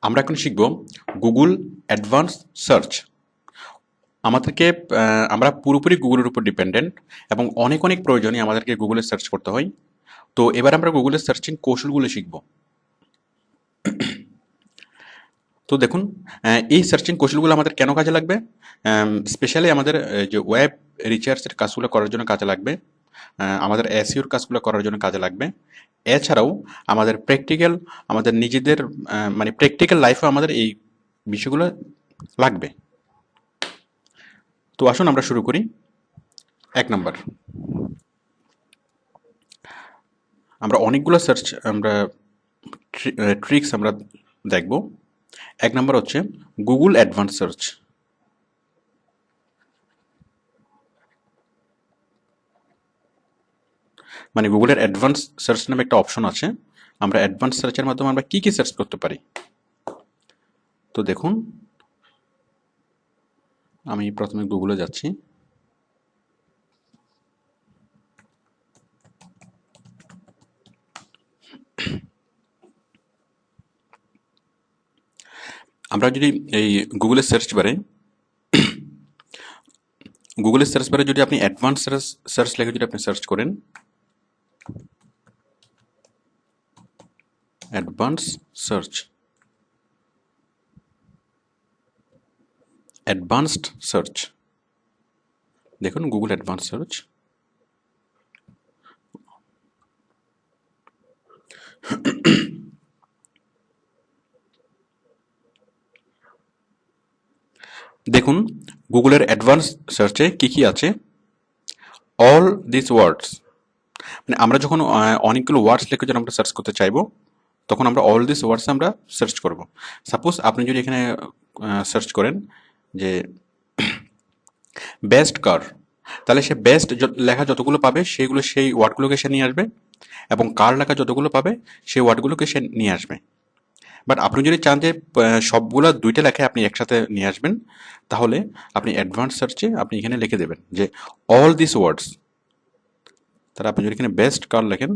আমরা এখন শিখব গুগল অ্যাডভান্স সার্চ। আমাদেরকে আমরা পুরোপুরি গুগলের উপর ডিপেন্ডেন্ট এবং অনেক অনেক প্রয়োজনে আমাদেরকে গুগলে সার্চ করতে হয়। তো এবার আমরা গুগলের সার্চিং কৌশলগুলো শিখব। তো দেখুন, এই সার্চিং কৌশলগুলো আমাদের কেন কাজে লাগবে? স্পেশালি আমাদের যে ওয়েব রিসার্চের কাজগুলো করার জন্য কাজে লাগবে, আমাদের এসইওর কাজগুলো করার জন্য কাজে লাগবে। এছাড়াও আমাদের প্র্যাকটিক্যাল, আমাদের নিজেদের মানে প্র্যাকটিক্যাল লাইফেও আমাদের এই বিষয়গুলো লাগবে। তো আসুন আমরা শুরু করি। ১ নাম্বার, আমরা অনেকগুলো সার্চ আমরা ট্রিক্স আমরা দেখব। ১ নাম্বার হচ্ছে গুগল অ্যাডভান্স সার্চ। মানে গুগলের অ্যাডভান্স সার্চ নামে একটা অপশন আছে। আমরা অ্যাডভান্স সার্চের মাধ্যমে আমরা কি কি সার্চ করতে পারি। তো দেখুন, আমি প্রথমে গুগলে যাচ্ছি। আমরা যদি এই গুগলের সার্চ বারে যদি আপনি অ্যাডভান্স সার্চ লিখে যদি আপনি সার্চ করেন, অ্যাডভান্স সার্চ, অ্যাডভান্সড সার্চ, দেখুন গুগল অ্যাডভান্স সার্চ। দেখুন গুগলের অ্যাডভান্স সার্চে কি কি আছে। অল দিস ওয়ার্ডস, মানে আমরা যখন অনেকগুলো ওয়ার্ডস লিখে যখন আমরা সার্চ করতে চাইবো, তখন আমরা অল দিস ওয়ার্ডস আমরা সার্চ করব। সাপোজ আপনি যদি এখানে সার্চ করেন যে বেস্ট কার, তাহলে সে বেস্ট লেখা যতগুলো পাবে সেগুলো সেই ওয়ার্ডগুলোকে সে নিয়ে আসবে, এবং কার লেখা যতগুলো পাবে সেই ওয়ার্ডগুলোকে সে নিয়ে আসবে। বাট আপনি যদি চান যে সবগুলো দুইটা লেখায় আপনি একসাথে নিয়ে আসবেন, তাহলে আপনি অ্যাডভান্স সার্চে আপনি এখানে লিখে দেবেন যে অল দিস ওয়ার্ডস। তাহলে আপনি যদি এখানে বেস্ট কার লেখেন,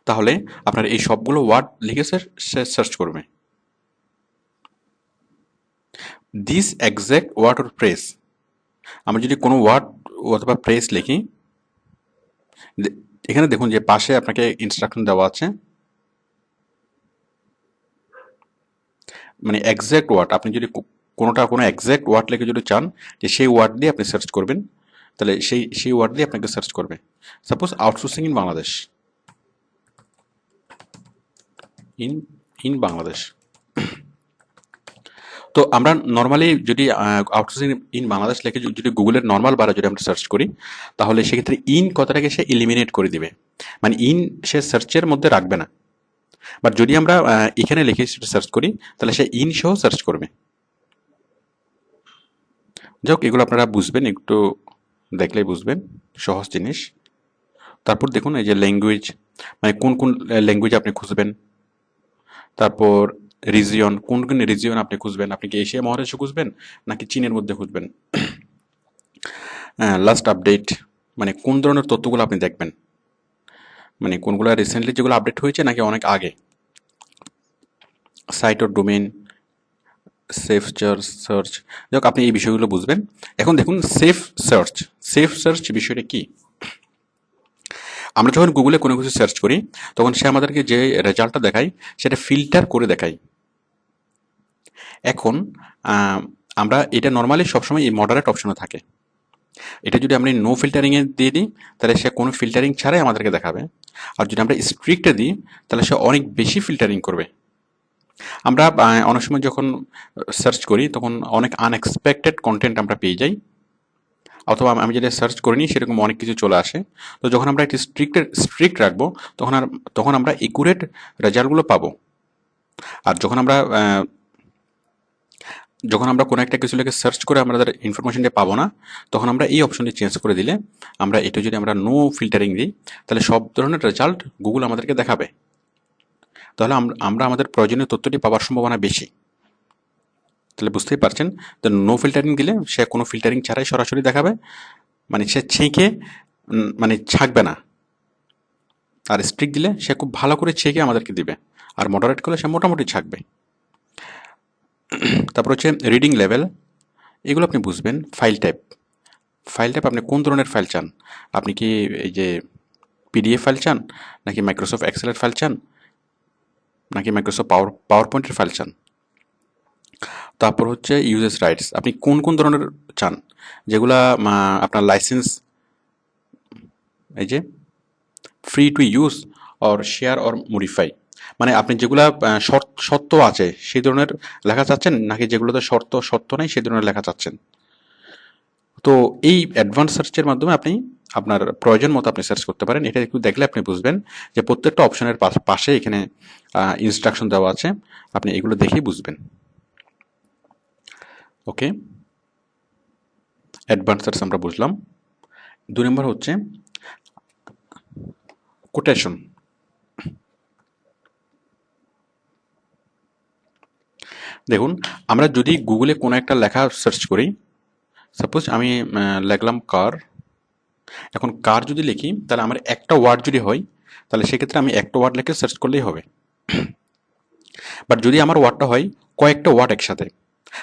তাহলে আপনার এই সবগুলো ওয়ার্ড লিখে সে সার্চ করবে। This exact word or press, আমরা যদি কোনো ওয়ার্ড অথবা প্রেস লিখি, এখানে দেখুন যে পাশে আপনাকে ইনস্ট্রাকশন দেওয়া আছে। মানে এক্সাক্ট ওয়ার্ড, আপনি যদি কোনো এক্সাক্ট ওয়ার্ড লিখে যদি চান যে সেই ওয়ার্ড দিয়ে আপনি সার্চ করবেন, তাহলে সেই ওয়ার্ড দিয়ে আপনাকে সার্চ করবে। Suppose outsourcing in Bangladesh, in in Bangladesh. তো আমরা নর্মালি যদি আউটসোর্সিং ইন বাংলাদেশ লিখে যদি গুগলের নর্মাল বারে যদি আমরা সার্চ করি, তাহলে সেক্ষেত্রে ইন কথাটাকে সে এলিমিনেট করে দিবে, মানে ইন সে সার্চের মধ্যে রাখবে না। বাট যদি আমরা এখানে লিখে সার্চ করি, তাহলে সে ইন সহ সার্চ করবে। যাই হোক, এগুলো আপনারা বুঝবেন, একটু দেখলেই বুঝবেন, সহজ জিনিস। তারপর দেখুন এই যে ল্যাঙ্গুয়েজ, মানে কোন কোন ল্যাঙ্গুয়েজ আপনি খুঁজবেন। তারপর রিজিয়ন, কোন কোন রিজিয়ন আপনি খুঁজবেন, আপনি কি এশিয়া মহাদেশে খুঁজবেন নাকি চীনের মধ্যে খুঁজবেন। লাস্ট আপডেট, মানে কোন ধরনের তথ্যগুলো আপনি দেখবেন, মানে কোনগুলো রিসেন্টলি যেগুলো আপডেট হয়েছে নাকি অনেক আগে। Site or domain, safe search, যাই হোক আপনি এই বিষয়গুলো বুঝবেন। এখন দেখুন সেফ সার্চ বিষয়টা কি। আমরা যখন গুগলে কোনো কিছু সার্চ করি, তখন সে আমাদেরকে যে রেজাল্টটা দেখায় সেটা ফিল্টার করে দেখায়। এখন আমরা এটা নর্মালি সবসময় এই মডারেট অপশনে থাকে। এটা যদি আমরা নো ফিল্টারিংয়ে দিয়ে দিই, তাহলে সে কোনো ফিল্টারিং ছাড়াই আমাদেরকে দেখাবে। আর যদি আমরা স্ট্রিক্টে দিই, তাহলে সে অনেক বেশি ফিল্টারিং করবে। আমরা অনেক সময় যখন সার্চ করি, তখন অনেক আনএক্সপেক্টেড কন্টেন্ট আমরা পেয়ে যাই, অথবা আমি যেটা সার্চ করিনি সেরকম অনেক কিছু চলে আসে। তো যখন আমরা একটি স্ট্রিক্ট রাখবো, তখন আমরা একুরেট রেজাল্টগুলো পাবো। আর যখন আমরা কোনো একটা কিছু লিখে সার্চ করে আমরা তার ইনফরমেশনটা পাবো না, তখন আমরা এই অপশনটি চেঞ্জ করে দিলে, আমরা এটা যদি আমরা নো ফিল্টারিং দিই, তাহলে সব ধরনের রেজাল্ট গুগল আমাদেরকে দেখাবে। তাহলে আমরা আমাদের প্রয়োজনীয় তথ্যটি পাওয়ার সম্ভাবনা বেশি। তাহলে বুঝতেই পারছেন, তো নো ফিল্টারিং দিলে সে কোনো ফিল্টারিং ছাড়াই সরাসরি দেখাবে, মানে সে ছেঁকে মানে ছাঁকবে না। আর স্ট্রিক্ট দিলে সে খুব ভালো করে ছেঁকে আমাদেরকে দিবে, আর মডারেট করলে সে মোটামুটি ছাকবে। তারপর হচ্ছে রিডিং লেভেল, এগুলো আপনি বুঝবেন। ফাইল টাইপ আপনি কোন ধরনের ফাইল চান, আপনি কি এই যে পিডিএফ ফাইল চান, নাকি মাইক্রোসফট এক্সেলের ফাইল চান, নাকি মাইক্রোসফট পাওয়ার পয়েন্টের ফাইল চান। তারপর হচ্ছে ইউজেস রাইটস, আপনি কোন কোন ধরনের চান, যেগুলা আপনার লাইসেন্স এই যে free to use or share or modify, মানে আপনি যেগুলা শর্ত আছে সেই ধরনের লেখা চাচ্ছেন, নাকি যেগুলোতে শর্ত নেই সেই ধরনের লেখা চাচ্ছেন। তো এই অ্যাডভান্স সার্চের মাধ্যমে আপনি আপনার প্রয়োজন মতো আপনি সার্চ করতে পারেন। এটা একটু দেখলে আপনি বুঝবেন যে প্রত্যেকটা অপশনের পাশে এখানে ইনস্ট্রাকশন দেওয়া আছে, আপনি এগুলো দেখেই বুঝবেন। ওকে, অ্যাডভান্স সার্চ আমরা বুঝলাম। 2 নম্বর হচ্ছে কোটেশন। দেখুন, আমরা যদি গুগলে কোনো একটা লেখা সার্চ করি, সাপোজ আমি লিখলাম কার, এখন কার যদি লিখি তাহলে আমার একটা ওয়ার্ড যদি হয় তাহলে সেক্ষেত্রে আমি একটা ওয়ার্ড লিখে সার্চ করলেই হবে। বাট যদি আমার ওয়ার্ডটা হয় কয়েকটা ওয়ার্ড একসাথে,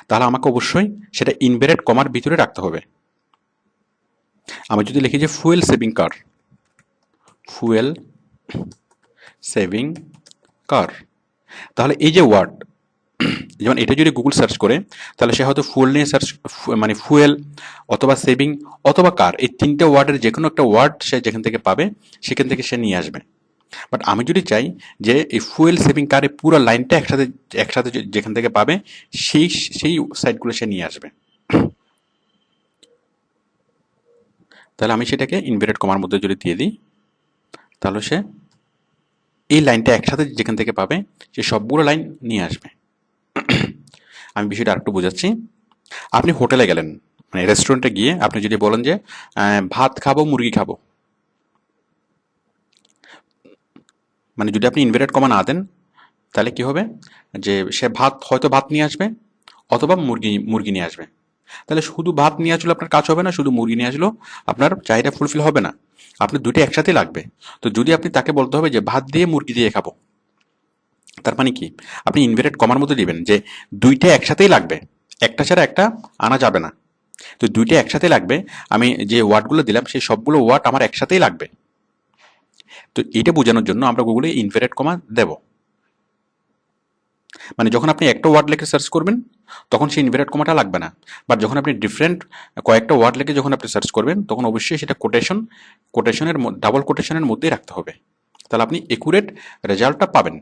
তাহলে আমাকে অবশ্যই সেটা ইনভার্টেড কমার ভিতরে রাখতে হবে। আমি যদি লিখি যে ফুয়েল সেভিং কার, তাহলে এই যে ওয়ার্ড, যেমন এটা যদি গুগল সার্চ করে তাহলে সে হয়তো ফুয়েল নিয়ে সার্চ, মানে ফুয়েল অথবা সেভিং অথবা কার, এই 3টে ওয়ার্ডের যে কোনো একটা ওয়ার্ড সে যেখান থেকে পাবে সেখান থেকে সে নিয়ে আসবে। বাট আমি যদি চাই যে এই ফুয়েল সেভিং কারের পুরো লাইনটা একসাথে একসাথে যেখান থেকে পাবে সেই সেই সাইটগুলো সে নিয়ে আসবে, তাহলে আমি সেটাকে ইনভার্টেড কমার মধ্যে যদি দিয়ে দিই তাহলে সে এই লাইনটা একসাথে যেখান থেকে পাবে সে সবগুলো লাইন নিয়ে আসবে। আমি বিষয়টা আরেকটু বোঝাচ্ছি। আপনি হোটেলে গেলেন, মানে রেস্টুরেন্টে গিয়ে আপনি যদি বলেন যে ভাত খাবো মুরগি খাবো, মানে যদি আপনি ইনভার্টেড কমা না দেন তাহলে কি হবে, যে সে হয়তো ভাত নিয়ে আসবে অথবা মুরগি নিয়ে আসবে। তাহলে শুধু ভাত নিয়ে আসলে আপনার কাজ হবে না, শুধু মুরগি নিয়ে আসলেও আপনার চাহিদা ফুলফিল হবে না, আপনি দুটো একসাথে লাগবে। তো যদি আপনি তাকে বলতে হবে যে ভাত দিয়ে মুরগি দিয়ে খাবো, তার মানে কি আপনি ইনভার্টেড কমার মধ্যে দিবেন যে দুইটা একসাথেই লাগবে, একটা ছাড়া একটা আনা যাবে না। তো দুইটা একসাথে লাগবে, আমি যে ওয়ার্ডগুলো দিলাম সেই সবগুলো ওয়ার্ড আমার একসাথেই লাগবে। তো এটা বোঝানোর জন্য আমরা গুগলে ইনভার্টেড কমা দেব। মানে যখন আপনি একটা ওয়ার্ড লিখে সার্চ করবেন তখন সেই ইনভার্টেড কমাটা লাগবে না। বাট যখন আপনি ডিফারেন্ট কয়েকটা ওয়ার্ড লিখে যখন আপনি সার্চ করবেন তখন অবশ্যই সেটা কোটেশনের ডাবল কোটেশনের মধ্যেই রাখতে হবে, তাহলে আপনি একুরেট রেজাল্টটা পাবেন।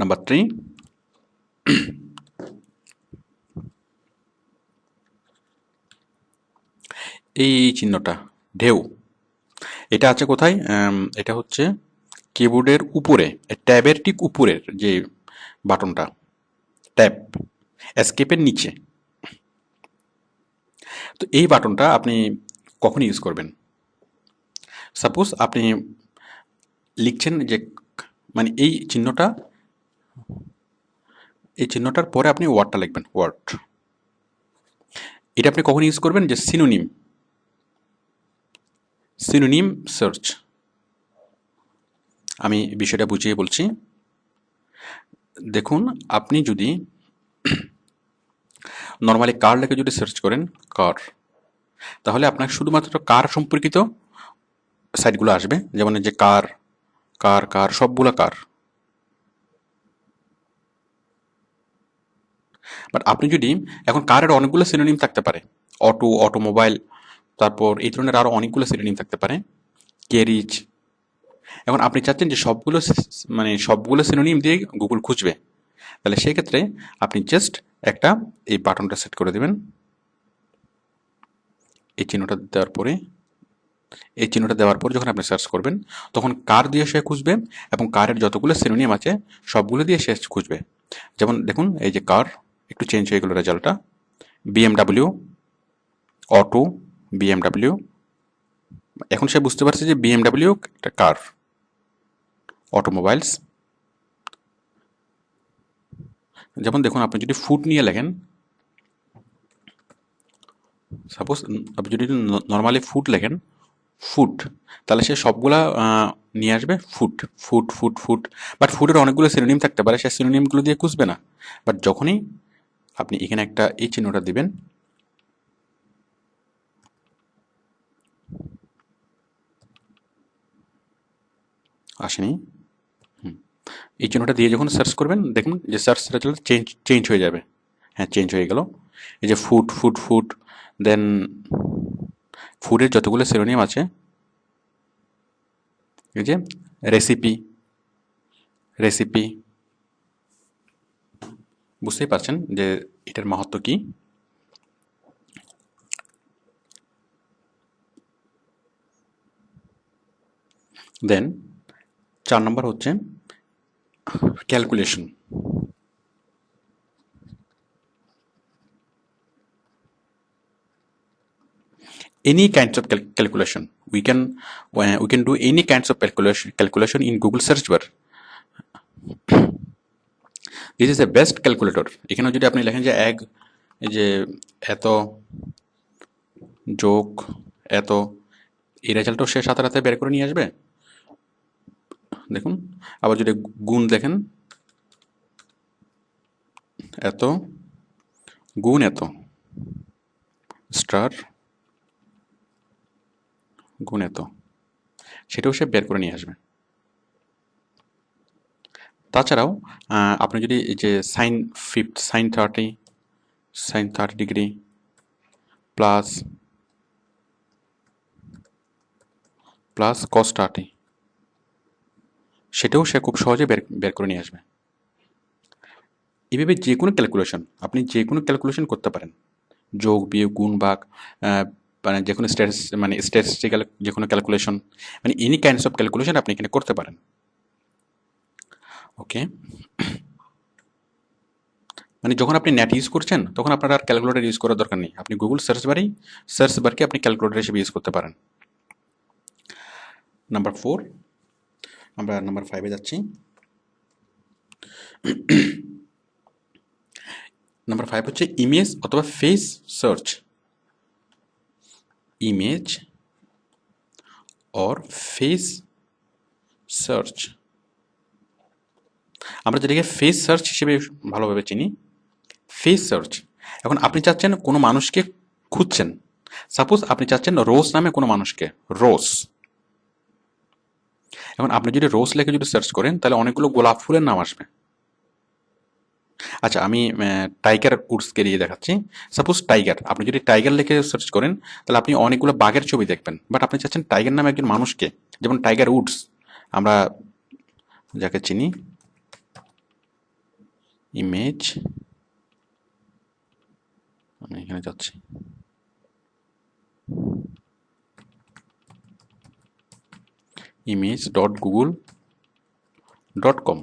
নাম্বার 3, এই চিহ্নটা ঢেউ, এটা আছে কোথায়, এটা হচ্ছে কিবোর্ডের উপরে ট্যাবের ঠিক উপরের যে বাটনটা, ট্যাব এসকেপের নিচে। তো এই বাটনটা আপনি কখন ইউজ করবেন, সাপোজ আপনি লিখছেন যে, মানে এই চিহ্নটার পরে আপনি ওয়ার্ডটা লিখবেন, এটা আপনি কখন ইউজ করবেন, যে সিনোনিম সার্চ। আমি বিষয়টা বুঝিয়ে বলছি। দেখুন, আপনি যদি নর্মালি কার লিখে যদি সার্চ করেন কার, তাহলে আপনার শুধুমাত্র কার সম্পর্কিত সাইটগুলো আসবে, যেমন যে কার কার কার সবগুলো কার। বাট আপনি যদি এখন কারের অনেকগুলো সিনোনিম থাকতে পারে, অটোমোবাইল, তারপর এই ধরনের আরো অনেকগুলো সিনোনিম থাকতে পারে, ক্যারিজ। এখন আপনি চাচ্ছেন যে সবগুলো সিনোনিম দিয়ে গুগল খুঁজবে, তাহলে সেই ক্ষেত্রে আপনি জাস্ট একটা এই বাটনটা সেট করে দেবেন। এই চিহ্নটা দেওয়ার পরে যখন আপনি সার্চ করবেন তখন কার দিয়ে সে খুঁজবে এবং কারের যতগুলো সিনোনিম আছে সবগুলো দিয়ে সে খুঁজবে। যেমন দেখুন, এই যে কার একটু চেঞ্জ হয়ে গেল রেজাল্টটা, বিএমডাব্লিউ, অটো, বিএমডাব্লিউ। এখন সে বুঝতে পারছে যে বিএমডাব্লিউ একটা কার, অটোমোবাইলস। যেমন দেখুন, আপনি যদি ফুড নিয়ে লেখেন, সাপোজ আপনি যদি নর্মালি ফুড লেখেন, ফুট, তাহলে সে সবগুলা নিয়ে আসবে foot, foot, foot, foot. But ফুটের অনেকগুলো সিনোনিম থাকতে পারে, সে সিনোনিমগুলো দিয়ে খুঁজবে না। বাট যখনই আপনি এখানে একটা এই চিহ্নটা দিবেন, আসেনি, এই চিহ্নটা দিয়ে যখন সার্চ করবেন দেখুন যে সার্চ রেজাল্ট চেঞ্জ চেঞ্জ হয়ে যাবে। হ্যাঁ, চেঞ্জ হয়ে গেল। এই যে ফুড, ফুড, ফুড, দেন ফুডের যতগুলো সিনোনিম আছে, এই যে রেসিপি, রেসিপি, বুঝতেই পারছেন যে এটার মাহাত্ম্য কি। দেন 4 নম্বর হচ্ছে calculation. Any kinds of calculation we can do any kinds of calculation in Google search bar. This is a best calculator. এখানে যদি আপনি লেখেন যে এক, এই যে এত যোগ এত, এই রেজাল্টও সে সাথে সাথে বের করে নিয়ে আসবে। দেখুন, আবার যদি গুণ দেখেন, এত গুণ এত, স্টার গুণ এত, সেটাও সে বের করে নিয়ে আসবে। তাছাড়াও আপনি যদি এই যে সাইন 30 ডিগ্রি প্লাস cos 30, সেটাও সে খুব সহজে বের করে নিয়ে আসবে। এভাবে যে কোনো ক্যালকুলেশন, আপনি যে কোনো ক্যালকুলেশন করতে পারেন, যোগ বিয়োগ গুণ ভাগ, মানে যে কোনো স্ট্যাটিস্টিক্যাল যে কোনো ক্যালকুলেশন, মানে এনি কাইন্ডস অফ ক্যালকুলেশন আপনি এখানে করতে পারেন। ওকে, মানে যখন আপনি নেট ইউজ করছেন তখন আপনার আর ক্যালকুলেটর ইউজ করার দরকার নেই, আপনি গুগল সার্চ বারকে আপনি ক্যালকুলেটর হিসেবে ইউজ করতে পারেন। নাম্বার 4, আমরা নাম্বার 5-এ যাচ্ছি। নাম্বার 5 হচ্ছে ইমেজ অথবা face search. Image or face search, আমরা যেটাকে ফেস সার্চ হিসেবে ভালোভাবে চিনি। ফেস সার্চ, এখন আপনি চাচ্ছেন কোনো মানুষকে খুঁজছেন, সাপোজ আপনি চাচ্ছেন রোজ নামে কোনো মানুষকে, রোজ। এখন আপনি যদি রোজ লেখে যদি সার্চ করেন তাহলে অনেকগুলো গোলাপ ফুলের নাম আসবে। আচ্ছা, আমি টাইগার উডসকে দিয়ে দেখাচ্ছি। সাপোজ টাইগার, আপনি যদি টাইগার লিখে সার্চ করেন তাহলে আপনি অনেকগুলো বাঘের ছবি দেখবেন। বাট আপনি চাচ্ছেন টাইগার নামে একজন মানুষকে, যেমন টাইগার উডস আমরা যাকে চিনি। ইমেজ, আমি এখানে যাচ্ছি, image.google.com।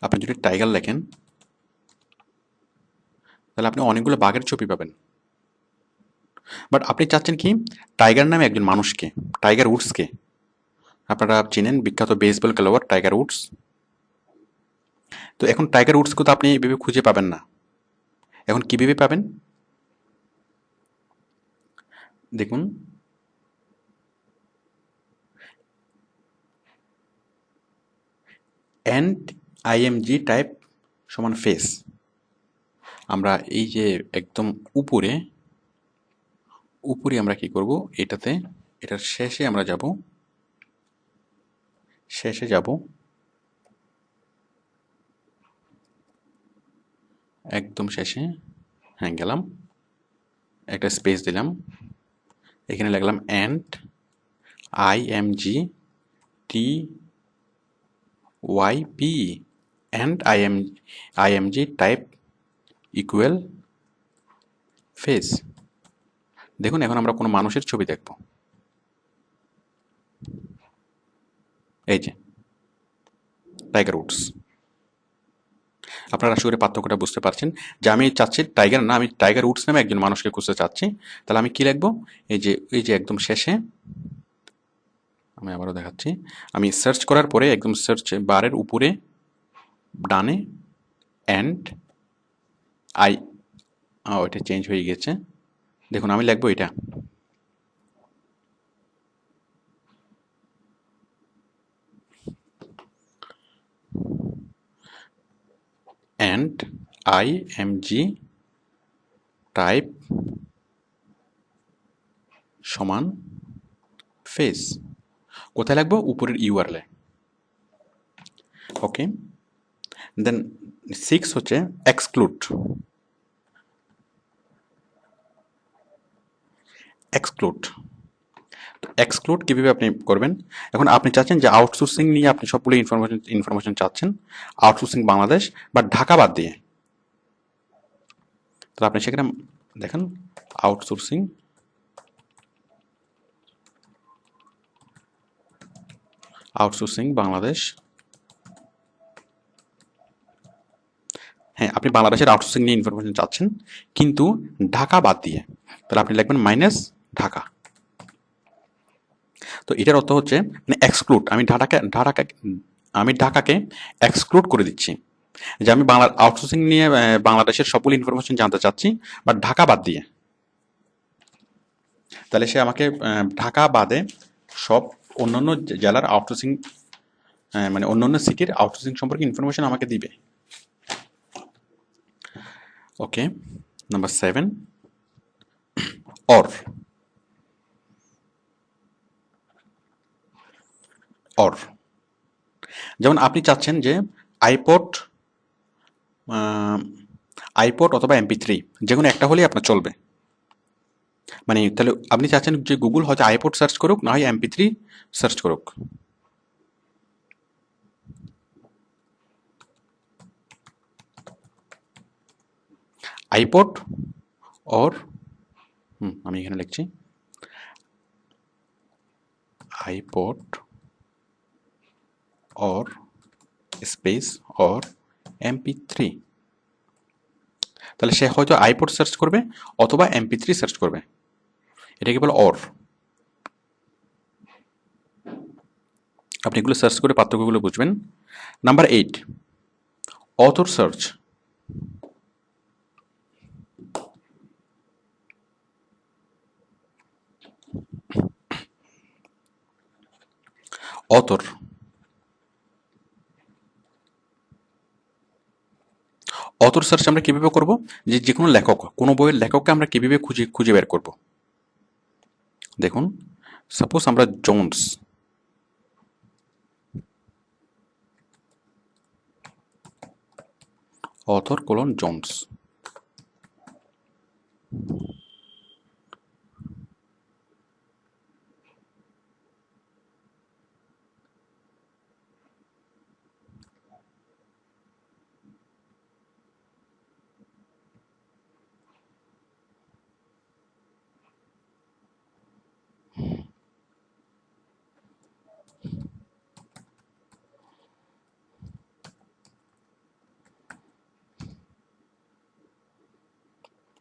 আপনি যদি টাইগার লেখেন তাহলে আপনি অনেকগুলো বাঘের ছবি পাবেন। বাট আপনি চাচ্ছেন কি টাইগার নামে একজন মানুষকে, টাইগার উডসকে। আপনারা চেনেন বিখ্যাত বেসবল খেলোয়াড় টাইগার উডস। তো এখন টাইগার উডসকে তো আপনি এভাবে খুঁজে পাবেন না। এখন কীভাবে পাবেন দেখুন, অ্যান্ড আইএমজি টাইপ সমান ফেস। আমরা এই যে একদম উপরে আমরা কি করব, এটার শেষে আমরা যাব, একদম শেষে। হ্যাঁ, গেলাম, একটা স্পেস দিলাম, এখানে লিখলাম and IMG T YP, and IMG type equal face. দেখুন, এখন আমরা কোনো মানুষের ছবি দেখব। এই যে টাইগার উডস। আপনারা আশা করি পার্থক্যটা বুঝতে পারছেন যে আমি চাচ্ছি টাইগার না, আমি টাইগার উডস নামে একজন মানুষকে খুঁজতে চাচ্ছি। তাহলে আমি কি লিখবো, এই যে একদম শেষে, আমি আবারও দেখাচ্ছি, আমি সার্চ করার পরে একদম সার্চ বারের উপরে ডানে অ্যান্ড ওইটা চেঞ্জ হয়ে গেছে। দেখুন আমি লিখবো এটা, অ্যান্ড IMG টাইপ সমান ফেস। কোথায় লিখবো? উপরের ইউআরএল এ। ওকে, দেন 6 হচ্ছে এক্সক্লুড। এক্সক্লুড এক্সক্লুড কীভাবে আপনি করবেন? এখন আপনি চাচ্ছেন যে আউটসোর্সিং নিয়ে আপনি সবগুলো ইনফরমেশন চাচ্ছেন, আউটসোর্সিং বাংলাদেশ বা ঢাকা বাদ দিয়ে। তাহলে আপনি সেখানে দেখেন আউটসোর্সিং বাংলাদেশ। হ্যাঁ, আপনি বাংলাদেশের আউটসোর্সিং নিয়ে ইনফরমেশন চাচ্ছেন কিন্তু ঢাকা বাদ দিয়ে, তাহলে আপনি লিখবেন মাইনাস ঢাকা। তো এটার অর্থ হচ্ছে মানে এক্সক্লুড, আমি ঢাকাকে এক্সক্লুড করে দিচ্ছি, যে আমি বাংলার আউটসোর্সিং নিয়ে বাংলাদেশের সবগুলো ইনফরমেশন জানতে চাচ্ছি বাট ঢাকা বাদ দিয়ে। তাহলে সে আমাকে ঢাকা বাদে সব অন্যান্য জেলার আউটসোর্সিং মানে অন্যান্য সিটির আউটসোর্সিং সম্পর্কে ইনফরমেশন আমাকে দিবে। ওকে, নাম্বার 7 অর। অর যেমন আপনি চাচ্ছেন যে আইপড অথবা MP3 যে কোনো একটা হলেই আপনার চলবে। মানে তাহলে আপনি চাচ্ছেন যে গুগল হয়তো আইপড সার্চ করুক, না হয় MP3 সার্চ করুক। আইপড অর আমি এখানে লিখছি iPod or space or MP3। তাহলে সে হয়তো আইপড সার্চ করবে অথবা MP3 সার্চ করবে, এটাকে বলে অর। আপনি এগুলো সার্চ করে পার্থক্যগুলো বুঝবেন। Number 8 author search. Author search আমরা কিভাবে করব? যে কোনো লেখক, কোনো বইয়ের লেখককে আমরা কিভাবে খুঁজে বের করব? দেখুন, সাপোজ আমরা জোন্স, অথর কোলন জোন্স।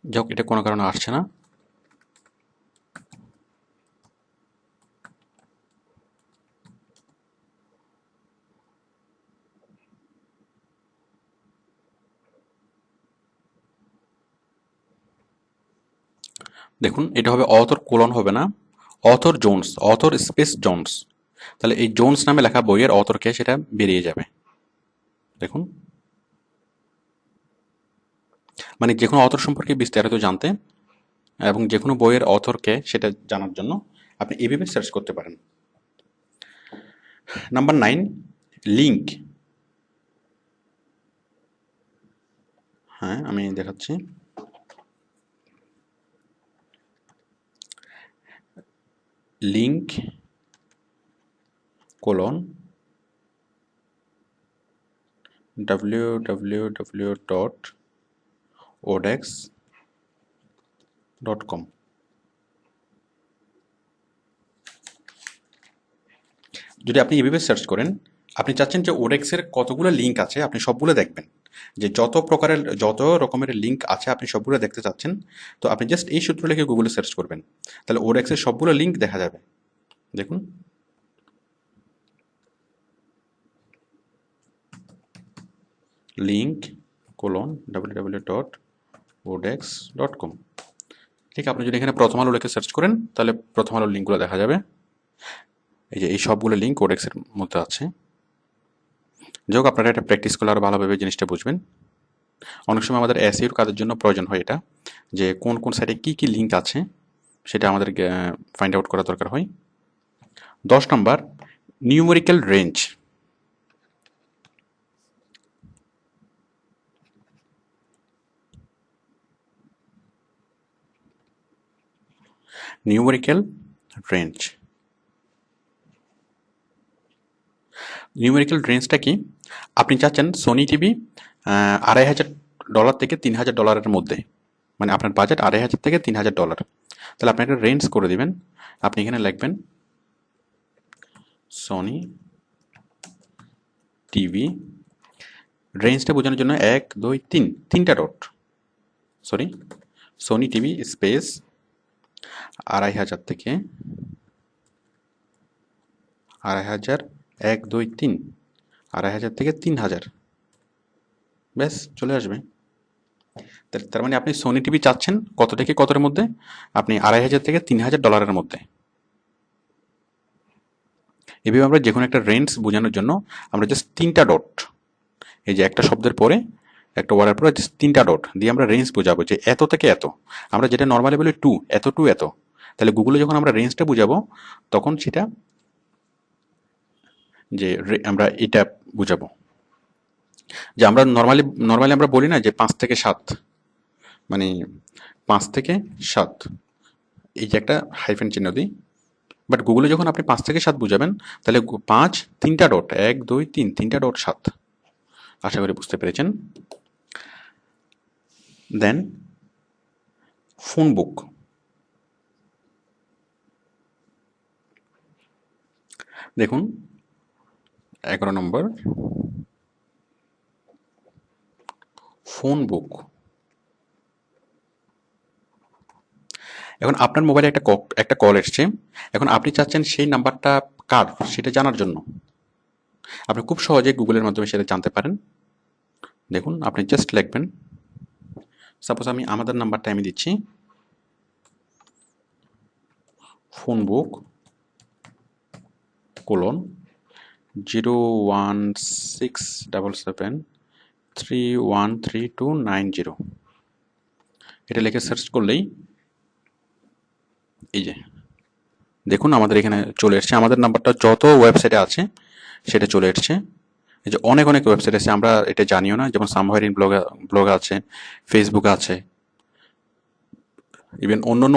যাক, এটা কোনো কারণে আসছে না। দেখুন, এটা হবে অথর কোলন, হবে না, author Jones, author space Jones. তাহলে এই জোন্স নামে লেখা বইয়ের অথরকে সেটা বেরিয়ে যাবে। দেখুন, মানে যে কোনো অথর সম্পর্কে বিস্তারিত জানতে এবং যে কোনো বইয়ের অথরকে সেটা জানার জন্য আপনি এভাবে সার্চ করতে পারেন। Number 9 link. হ্যাঁ, আমি দেখাচ্ছি। Link colon www.odex.com। যদি আপনি এভাবে সার্চ করেন, আপনি চাচ্ছেন যে ওডেক্সের কতগুলো লিঙ্ক আছে আপনি সবগুলো দেখবেন, যে যত রকমের লিঙ্ক আছে আপনি সবগুলো দেখতে চাচ্ছেন, তো আপনি জাস্ট এই সূত্র লিখে গুগলে সার্চ করবেন, তাহলে ওডেক্সের সবগুলো লিঙ্ক দেখা যাবে। দেখুন, লিঙ্ক কোলন www.odex odex.com। ঠিক, আপনি যদি এখানে প্রথম আলো লিখে সার্চ করেন তাহলে প্রথম আলোর লিঙ্কগুলো দেখা যাবে। এই যে এই সবগুলো লিঙ্ক ওডেক্সের মধ্যে আছে। যাই হোক, আপনারা এটা প্র্যাকটিস করলে আরও ভালোভাবে জিনিসটা বুঝবেন। অনেক সময় আমাদের এসইওর কাজের জন্য প্রয়োজন হয় এটা, যে কোন কোন সাইটে কী কী লিঙ্ক আছে সেটা আমাদের ফাইন্ড আউট করা দরকার হয়। 10 নম্বর, numerical range. Numerical range, numerical রেঞ্জটা কি? আপনি চাচ্ছেন সোনি টিভি $2500 থেকে $3000 মধ্যে, মানে আপনার বাজেট $2500 থেকে $3000। তাহলে আপনি একটা রেঞ্জ করে দিবেন। আপনি এখানে লিখবেন সোনি টিভি, রেঞ্জটা বোঝানোর জন্য 1 2 3 তিনটা dot, sorry, Sony TV space 2500 থেকে 2500, 1 2 3, 2500 থেকে 3000, ব্যাস চলে আসবে। তার মানে আপনি সোনি টিভি চাচ্ছেন কত থেকে কতর মধ্যে? আপনি $2500 থেকে $3000 মধ্যে। এভাবে আমরা যে কোনো একটা রেঞ্জ বোঝানোর জন্য আমরা জাস্ট তিনটা ডট, এই যে একটা শব্দের পরে একটা ওয়ার্ডের পরে জাস্ট তিনটা ডট দিয়ে আমরা রেঞ্জ বোঝাবো যে এত থেকে এত। আমরা যেটা নর্মালি বলি টু, এত টু এত, তাহলে গুগলে যখন আমরা রেঞ্জটা বুঝাবো তখন সেটা যে আমরা এটা বুঝাবো। যে আমরা নর্মালি আমরা বলি না যে 5 থেকে 7, মানে 5 থেকে 7, এই যে একটা হাইফেন চিহ্ন দিই। বাট গুগলে যখন আপনি 5 থেকে 7 বুঝাবেন তাহলে 5 তিনটা ডট, 1 2 3 তিনটা ডট 7। আশা করি বুঝতে পেরেছেন। দেন ফোন বুক, দেখুন 11 নম্বর, ফোন বুক। এখন আপনার মোবাইলে একটা কল এসছে, এখন আপনি চাচ্ছেন সেই নাম্বারটা কার সেটা জানার জন্য। আপনি খুব সহজে গুগলের মাধ্যমে সেটা জানতে পারেন। দেখুন, আপনি জাস্ট লিখবেন, সাপোজ আমাদের নাম্বারটা আমি দিচ্ছি, ফোন বুক কোলন 01677313290, এটা লিখে সার্চ করলেই এই যে দেখুন আমাদের এখানে চলে এসছে। আমাদের নাম্বারটা যত ওয়েবসাইটে আছে সেটা চলে এসছে। এই যে অনেক অনেক ওয়েবসাইট আছে, আমরা এটা জানিও না, যেমন সামহার ইন ব্লগ আছে, ফেসবুক আছে, ইভেন অন্য অন্য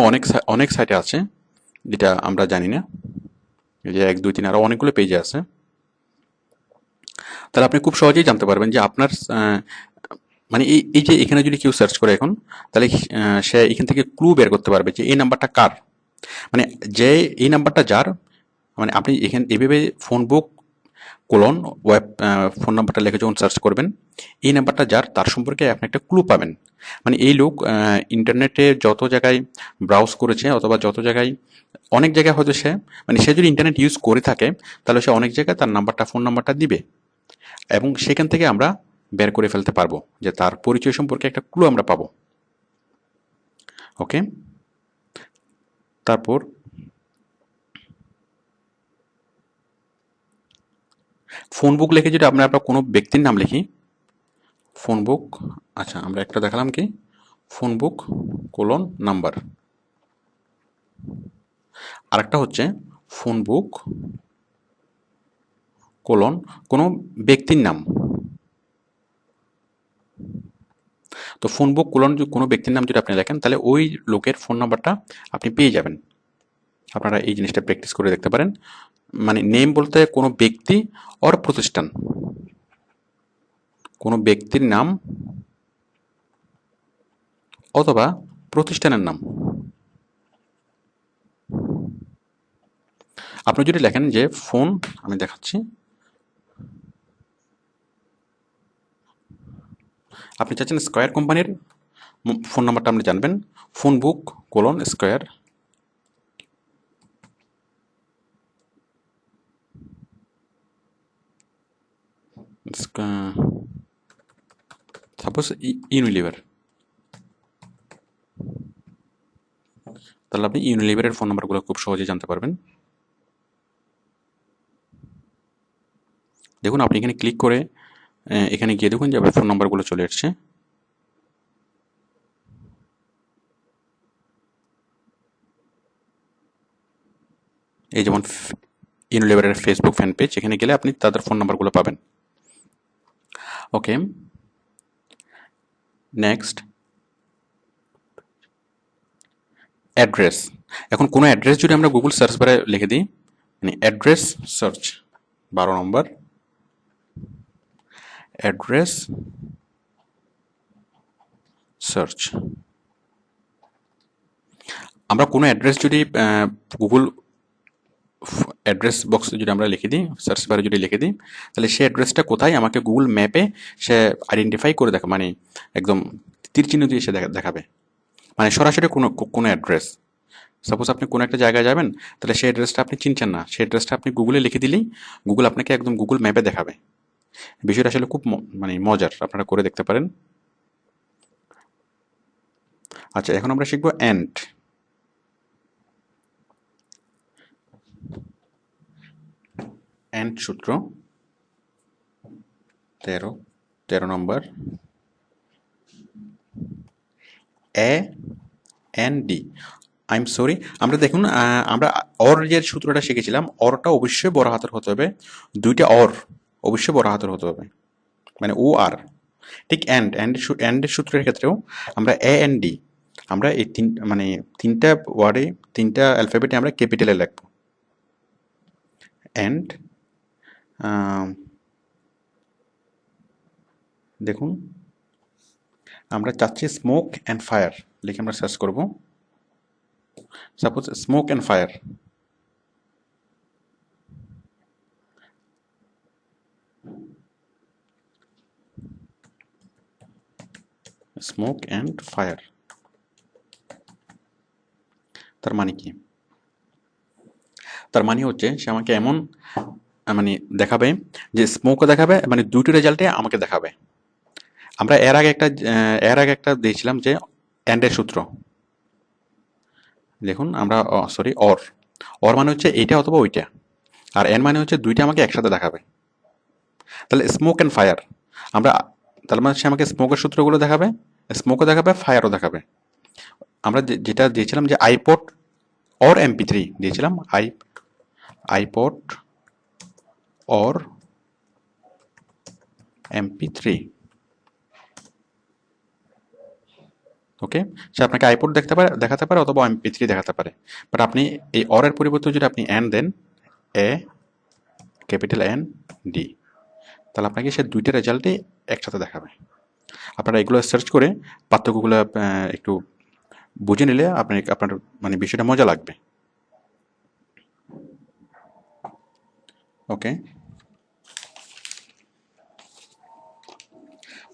অনেক সাইটে আছে যেটা আমরা জানি না। এই যে 1 2 3 আরও অনেকগুলো পেজে আছে। তাহলে আপনি খুব সহজেই জানতে পারবেন যে আপনার মানে এই যে এখানে যদি কেউ সার্চ করে এখন, তাহলে সে এখান থেকে ক্লু বের করতে পারবে যে এই নাম্বারটা কার, মানে যে এই নাম্বারটা যার, মানে আপনি এখানে এভাবে ফোন বুক কোলন ওয়েব ফোন নাম্বারটা লিখে যখন সার্চ করবেন, এই নাম্বারটা যার তার সম্পর্কে আপনি একটা ক্লু পাবেন। মানে এই লোক ইন্টারনেটে যত জায়গায় ব্রাউজ করেছে অথবা যত জায়গায়, অনেক জায়গায় হয়তো সে যদি ইন্টারনেট ইউজ করে থাকে তাহলে সে অনেক জায়গায় তার নাম্বারটা ফোন নাম্বারটা দিবে, এবং সেখান থেকে আমরা বের করে ফেলতে পারবো যে তার পরিচয় সম্পর্কে একটা ক্লু আমরা পাবো। ওকে, তারপর ফোন বুক লিখে যদি আমরা কোনো ব্যক্তির নাম লিখি, ফোন বুক, আচ্ছা আমরা একটা দেখালাম কি, ফোন বুক কোলন নাম্বার, আরেকটা হচ্ছে ফোন বুক কোলন কোনো ব্যক্তির নাম। তো ফোন বুক কোলন কোনো ব্যক্তির নাম যদি আপনি লেখেন তাহলে ওই লোকের ফোন নাম্বারটা আপনি পেয়ে যাবেন। আপনারা এই জিনিসটা প্র্যাকটিস করে দেখতে পারেন। মানে নেম বলতে কোনো ব্যক্তি অর প্রতিষ্ঠান, কোনো ব্যক্তির নাম অথবা প্রতিষ্ঠানের নাম। আপনি যদি লেখেন যে ফোন, আমি দেখাচ্ছি, আপনি চাচ্ছেন স্কয়ার কোম্পানির ফোন নাম্বারটা আপনি জানবেন, ফোন বুক কোলন স্কয়ার, সাপোজ ইউনিলিভার, তাহলে আপনি ইউনিলিভারের ফোন নাম্বারগুলো খুব সহজেই জানতে পারবেন। দেখুন আপনি এখানে ক্লিক করে এখানে গিয়ে দেখুন যে ফোন নাম্বারগুলো চলে এসছে। এই যেমন ইউনিলিভারের ফেসবুক ফ্যান পেজ, এখানে গেলে আপনি তাদের ফোন নাম্বারগুলো পাবেন। ওকে, নেক্সট অ্যাড্রেস। এখন কোনো অ্যাড্রেস যদি আমরা গুগল সার্চ বারে লিখে দিই, মানে অ্যাড্রেস সার্চ 12 নম্বর, অ্যাড্রেস সার্চ। আমরা কোনো অ্যাড্রেস যদি গুগল অ্যাড্রেস বক্সে যদি আমরা লিখে দিই, সার্চ বারে যদি লিখে দিই, তাহলে সেই অ্যাড্রেসটা কোথায় আমাকে গুগল ম্যাপে সে আইডেন্টিফাই করে দেখা, মানে একদম তীর চিহ্ন দিয়ে সে দেখাবে, মানে সরাসরি কোনো কোনো অ্যাড্রেস। সাপোজ আপনি কোনো একটা জায়গায় যাবেন, তাহলে সেই অ্যাড্রেসটা আপনি চিনছেন না, সেই অ্যাড্রেসটা আপনি গুগলে লিখে দিলেই গুগল আপনাকে একদম গুগল ম্যাপে দেখাবে। বিষয়টা আসলে খুব মানে মজার, আপনারা করে দেখতে পারেন। আচ্ছা, এখন আমরা শিখবো অ্যান্ড। অ্যান্ড সূত্র 13 নম্বর, A N D. I am sorry, আমরা দেখুন আমরা অর যে সূত্রটা শিখেছিলাম, অরটা অবশ্যই বড় হাতের হতে হবে, দুইটা অর অবশ্যই বড় হাতের হতে হবে, মানে ও আর। ঠিক অ্যান্ডের সূত্রের ক্ষেত্রেও আমরা এ এন ডি, আমরা এই মানে তিনটা ওয়ার্ডে, তিনটা অ্যালফাবেটে আমরা ক্যাপিটালে লিখব। অ্যান্ড দেখুন আমরা চাচ্ছি স্মোক অ্যান্ড ফায়ার লিখে আমরা সার্চ করব। Suppose smoke and fire, smoke and fire, তার মানে কি? তার মানে হচ্ছে সে আমাকে এমন মানে দেখাবে যে স্মোকও দেখাবে, মানে দুটো রেজাল্টে আমাকে দেখাবে। আমরা এর আগে একটা দিয়েছিলাম যে অ্যান্ডের সূত্র, দেখুন আমরা সরি অর, অর মানে হচ্ছে এইটা অথবা ওইটা, আর এন মানে হচ্ছে দুইটা আমাকে একসাথে দেখাবে। তাহলে স্মোক অ্যান্ড ফায়ার, আমরা তার মানে সে আমাকে স্মোকের সূত্রগুলো দেখাবে, স্মোকও দেখাবে, ফায়ারও দেখাবে। আমরা যেটা দিয়েছিলাম যে আইপড অর MP3 দিয়েছিলাম, আইপড অর MP3। ওকে, সে আপনাকে আইপড দেখাতে পারে অথবা MP3 দেখাতে পারে। বাট আপনি এই অরের পরিবর্তে যদি আপনি এন দেন, এ ক্যাপিটাল এন ডি, তাহলে আপনাকে সে দুইটা রেজাল্টই একসাথে দেখাবে। আপনারা এগুলো সার্চ করে পার্থক্যগুলো একটু বুঝে নিলে আপনার মানে বিষয়টা মজা লাগবে। ওকে,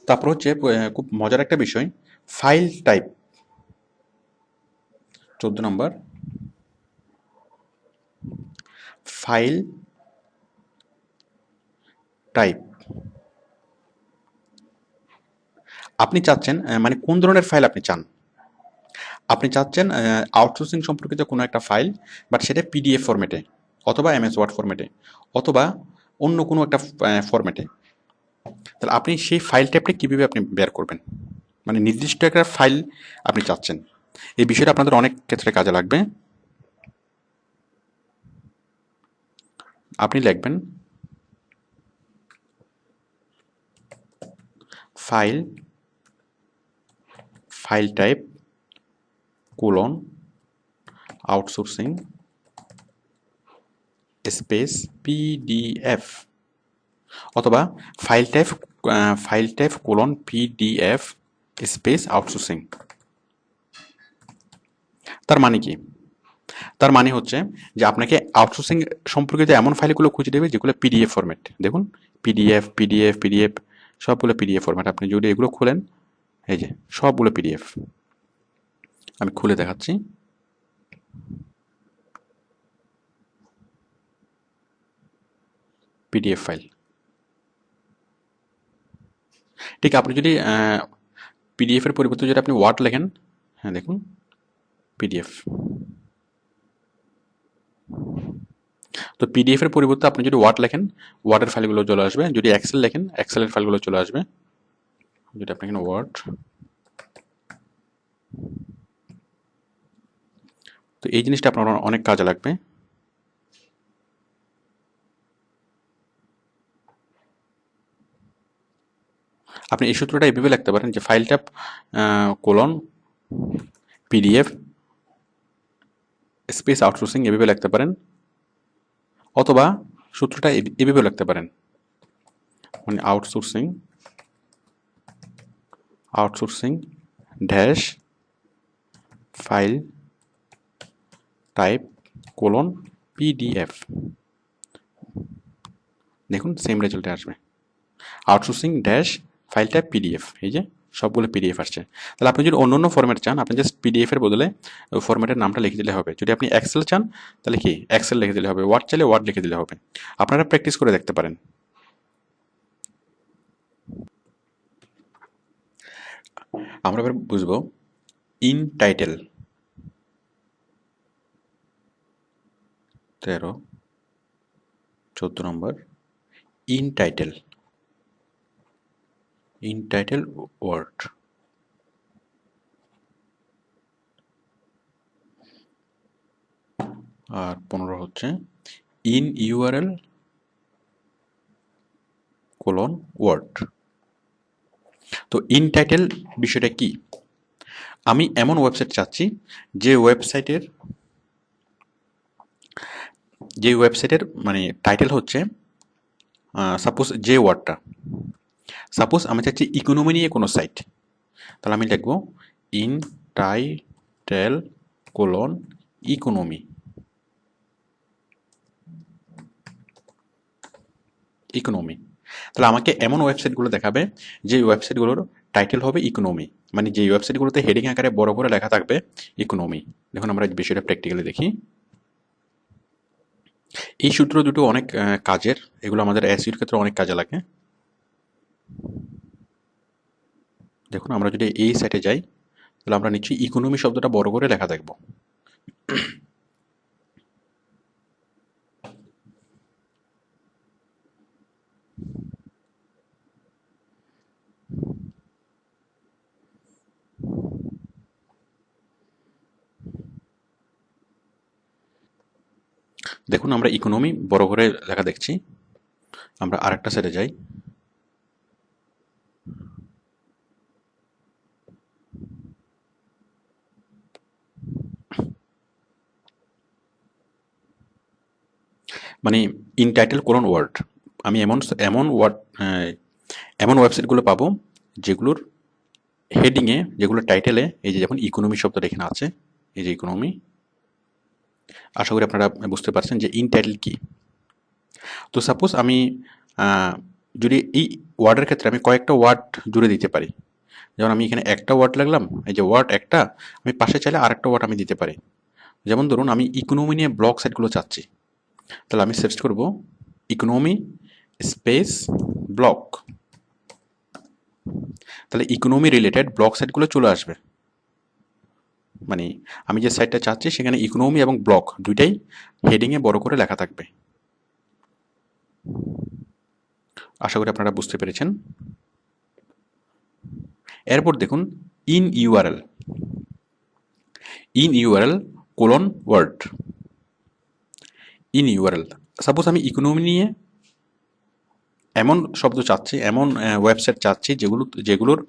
তারপর হচ্ছে খুব মজার একটা বিষয়, ফাইল টাইপ। 14 নম্বর, ফাইল টাইপ। আপনি চাচ্ছেন মানে কোন ধরনের ফাইল আপনি চান? আপনি চাচ্ছেন আউটসোর্সিং সম্পর্কিত কোনো একটা ফাইল, বাট সেটা PDF ফরম্যাটে অথবা MS ওয়ার্ড ফরম্যাটে অথবা অন্য কোনো একটা ফরম্যাটে। তাহলে আপনি সেই ফাইল টাইপটা কীভাবে আপনি বের করবেন, মানে নির্দিষ্ট একটা ফাইল আপনি চাচ্ছেন, এই বিষয়টা আপনাদের অনেক ক্ষেত্রে কাজে লাগবে। আপনি লিখবেন file type colon outsourcing space PDF, অথবা file type colon PDF space outsourcing. তার মানে কি? তার মানে হচ্ছে যে আপনাকে আউটসোর্সিং সম্পর্কিত এমন ফাইলগুলো খুঁজে দেবে যেগুলো PDF ফরম্যাট। দেখুন PDF সবগুলো PDF ফরম্যাট। আপনি যদি এগুলো খোলেন, এই যে সবগুলো PDF, আমি খুলে দেখাচ্ছি। PDF file. ঠিক আপনি যদি PDF এর পরিবর্তে যদি আপনি ওয়ার্ড লেখেন, হ্যাঁ দেখুন পিডিএফ। তো পিডিএফ এর পরিবর্তে আপনি যদি ওয়ার্ড লেখেন ওয়ার্ডের ফাইলগুলো চলে আসবে, যদি এক্সেল লেখেন এক্সেলের ফাইলগুলো চলে আসবে। যদি আপনি এখানে ওয়ার্ড, তো এই জিনিসটা আপনার অনেক কাজে লাগবে। আপনি এই সূত্রটা এইভাবে লিখতে পারেন যে ফাইলটা কোলন পিডিএফ স্পেস আউটসোর্সিং এভাবে লিখতে পারেন, অথবা সূত্রটা এভাবে লিখতে পারেন, মানে outsourcing dash file type colon PDF. দেখুন সেম রেজাল্টে আসবে, outsourcing dash file type PDF. এই যে সবগুলো পিডিএফ আসছে। তাহলে আপনি যদি অন্য অন্য ফরম্যাট চান, আপনি জাস্ট পিডিএফ এর বদলে ওই ফরম্যাটের নামটা লিখে দিলে হবে। যদি আপনি এক্সেল চান তাহলে কি এক্সেল লিখে দিলে হবে, ওয়ার্ড চাইলে ওয়ার্ড লিখে দিলে হবে। আপনারা প্র্যাকটিস করে দেখতে পারেন। আমরা এবার বুঝবো ইন টাইটেল 13-14 নম্বর। In title word. আর 15 হচ্ছে ইন ইউআরএল কোলন ওয়ার্ড। তো ইন টাইটেল বিষয়টা কি? আমি এমন ওয়েবসাইট চাচ্ছি যে ওয়েবসাইটের মানে টাইটেল হচ্ছে সাপোজ যে ওয়ার্ডটা, সাপোজ আমি চাচ্ছি ইকোনমি নিয়ে কোনো সাইট, তাহলে আমি লিখবো ইন টাইটেল কোলন ইকোনমি। তাহলে আমাকে এমন ওয়েবসাইটগুলো দেখাবে যে ওয়েবসাইটগুলোর টাইটেল হবে ইকোনমি, মানে যে ওয়েবসাইটগুলোতে হেডিং আকারে বড় করে লেখা থাকবে ইকোনমি। দেখুন আমরা বিষয়টা প্র্যাকটিক্যালি দেখি। এই সূত্র দুটো অনেক কাজের, এগুলো আমাদের এসইওর ক্ষেত্রে অনেক কাজে লাগে। দেখুন আমরা যদি এই সাইটে যাই তাহলে আমরা নিশ্চয়ই ইকোনমি শব্দটা বড় করে লেখা দেখব। দেখুন আমরা ইকোনমি বড় করে লেখা দেখছি। আমরা আরেকটা সাইটে যাই। মানে ইন টাইটেল কোলন ওয়ার্ড, আমি এমন ওয়েবসাইটগুলো পাবো যেগুলোর হেডিংয়ে, যেগুলোর টাইটেলে এই যে যেমন ইকোনমি শব্দটা এখানে আছে, এই যে ইকোনমি। আশা করি আপনারা বুঝতে পারছেন যে ইন টাইটেল কি। তো সাপোজ আমি যদি এই ওয়ার্ডের ক্ষেত্রে আমি কয়েকটা ওয়ার্ড জুড়ে দিতে পারি, যেমন আমি এখানে একটা ওয়ার্ড লাগলাম, এই যে ওয়ার্ড একটা, আমি পাশে চাইলে আরেকটা ওয়ার্ড আমি দিতে পারি। যেমন ধরুন আমি ইকোনমি নিয়ে ব্লগ সাইটগুলো চাচ্ছি, তাহলে আমি সার্চ করব ইকোনমি স্পেস ব্লগ। তাহলে ইকোনমি রিলেটেড ব্লগ সাইটগুলো চলে আসবে। মানে আমি যে সাইটটা চাচ্ছি সেখানে ইকোনমি এবং ব্লগ দুইটাই হেডিংয়ে বড় করে লেখা থাকবে। আশা করি আপনারা বুঝতে পেরেছেন। এরপর দেখুন in URL colon word. In URL, suppose আমি ইকোনমি নিয়ে এমন শব্দ চাচ্ছি, এমন ওয়েবসাইট চাচ্ছি যেগুলোর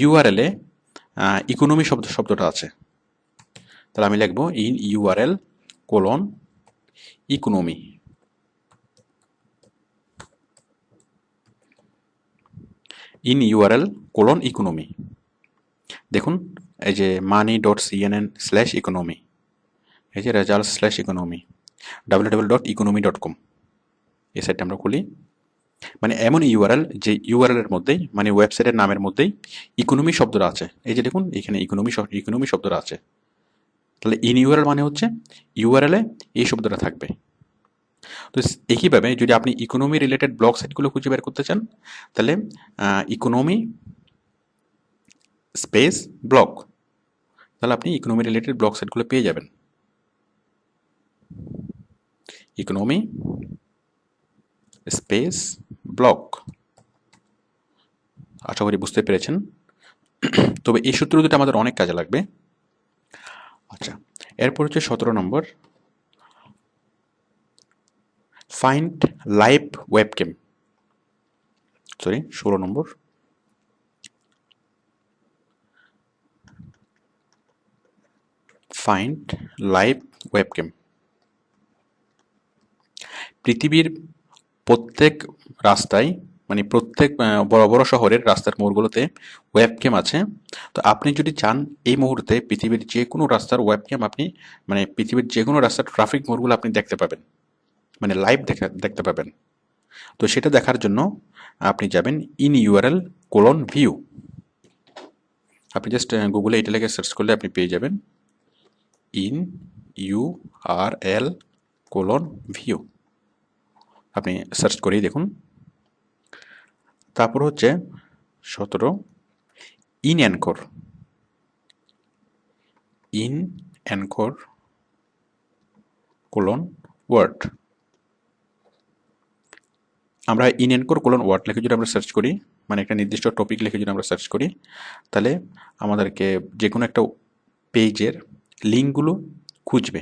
ইউআরএলে ইকোনমি শব্দটা আছে, তাহলে আমি লিখব in URL colon economy. In URL colon economy. দেখুন এই যে money.cnn/economy, এই যে results/economy, www.economy.com, এই সাইটটা আমরা খুলি। মানে এমন ইউআরএল যে ইউআরএল এর মধ্যেই, মানে ওয়েবসাইটের নামের মধ্যেই ইকোনমি শব্দটা আছে। এই যে দেখুন এখানে ইকোনমি শব্দটা আছে। তাহলে ইন ইউআরএল মানে হচ্ছে ইউআরএল এ এই শব্দটা থাকবে। তো একইভাবে যদি আপনি ইকোনমি রিলেটেড ব্লগ সাইটগুলো খুঁজে বের করতে চান, তাহলে ইকোনমি স্পেস ব্লগ, তাহলে আপনি ইকোনমি রিলেটেড ব্লগ সেটগুলো পেয়ে যাবেন। ইকোনমি স্পেস ব্লক, আশা করি বুঝতে পেরেছেন। তবে এই সূত্র দুটো আমাদের অনেক কাজে লাগবে। আচ্ছা, এরপর হচ্ছে 17 নম্বর, ফাইন্ড লাইভ ওয়েবক্যাম। 16 নম্বর, ফাইন্ড লাইভ ওয়েবক্যাম। পৃথিবীর প্রত্যেক রাস্তায়, মানে প্রত্যেক বড় বড় শহরের রাস্তার মোড়গুলোতে ওয়েবক্যাম আছে। তো আপনি যদি চান এই মুহূর্তে পৃথিবীর যে কোনো রাস্তার ওয়েবক্যাম আপনি, মানে পৃথিবীর যে কোনো রাস্তার ট্রাফিক মোড়গুলো আপনি দেখতে পাবেন, মানে লাইভ দেখতে পাবেন। তো সেটা দেখার জন্য আপনি যাবেন ইন ইউআরএল ভিউ। আপনি জাস্ট গুগলে এটা লিখে সার্চ করলে আপনি পেয়ে যাবেন ইন ইউআরএল ভিউ। আপনি সার্চ করেই দেখুন। তারপর হচ্ছে 17, in anchor. In anchor word. আমরা ইন অ্যানকর ওয়ার্ড লিখে যদি আমরা সার্চ করি, মানে একটা নির্দিষ্ট টপিক লিখে যদি আমরা সার্চ করি, তাহলে আমাদেরকে যে কোনো একটা পেজের লিঙ্কগুলো খুঁজবে।